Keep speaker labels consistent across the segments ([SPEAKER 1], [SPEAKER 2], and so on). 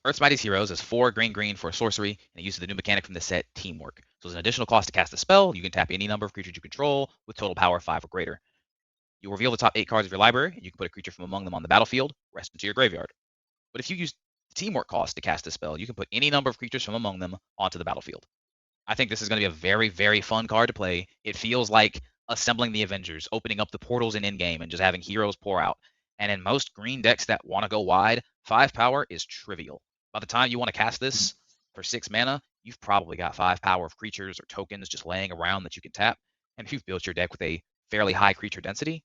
[SPEAKER 1] Earth's Mightiest Heroes is 4 green for a sorcery, and it uses the new mechanic from the set, Teamwork. So as an additional cost to cast a spell, you can tap any number of creatures you control with total power 5 or greater. You'll reveal the top 8 cards of your library, and you can put a creature from among them on the battlefield, rest into your graveyard. But if you use the Teamwork cost to cast a spell, you can put any number of creatures from among them onto the battlefield. I think this is going to be a very, very fun card to play. It feels like assembling the Avengers, opening up the portals in endgame, and just having heroes pour out. And in most green decks that want to go wide, 5 power is trivial. By the time you want to cast this for 6 mana, you've probably got 5 power of creatures or tokens just laying around that you can tap. And if you've built your deck with a fairly high creature density,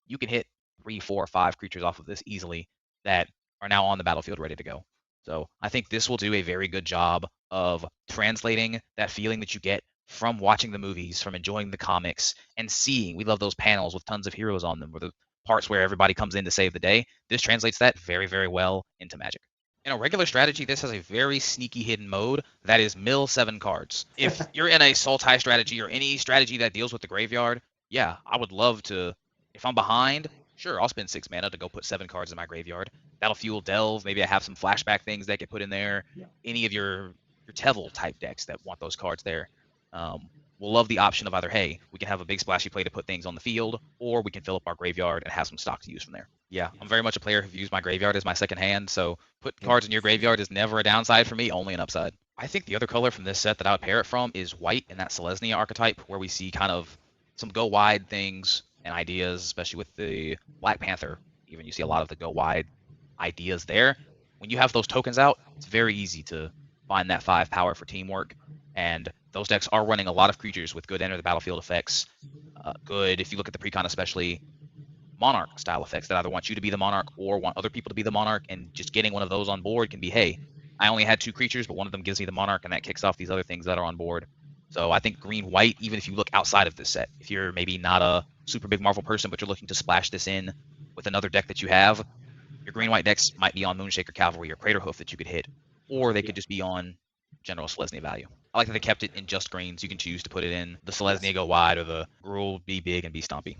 [SPEAKER 1] you can hit 3, 4, 5 creatures off of this easily that are now on the battlefield ready to go. So I think this will do a very good job of translating that feeling that you get from watching the movies, from enjoying the comics, and seeing. We love those panels with tons of heroes on them, or the parts where everybody comes in to save the day. This translates that very, very well into Magic. In a regular strategy, this has a very sneaky hidden mode that is mill 7 cards. If you're in a Sultai strategy or any strategy that deals with the graveyard, yeah, I would love to. If I'm behind, sure, I'll spend 6 mana to go put 7 cards in my graveyard. That'll fuel Delve. Maybe I have some flashback things that get put in there. Any of your Tevel type decks that want those cards there. We'll love the option of either, hey, we can have a big splashy play to put things on the field, or we can fill up our graveyard and have some stock to use from there. Yeah, I'm very much a player who views my graveyard as my second hand, so put cards in your graveyard is never a downside for me, only an upside. I think the other color from this set that I would pair it from is white in that Selesnya archetype, where we see kind of some go wide things and ideas, especially with the Black Panther. Even you see a lot of the go wide ideas there. When you have those tokens out, it's very easy to find that 5 power for Teamwork, and those decks are running a lot of creatures with good enter the battlefield effects. Good, if you look at the precon especially, Monarch style effects that either want you to be the Monarch or want other people to be the Monarch, and just getting one of those on board can be, hey, I only had 2 creatures, but one of them gives me the Monarch, and that kicks off these other things that are on board. So I think green-white, even if you look outside of this set, if you're maybe not a super big Marvel person, but you're looking to splash this in with another deck that you have, your green-white decks might be on Moonshaker Cavalry or Craterhoof that you could hit, or they could just be on general Selesnya value. I like that they kept it in just greens. You can choose to put it in the Selesnya go wide or the Gruul be big and be stompy.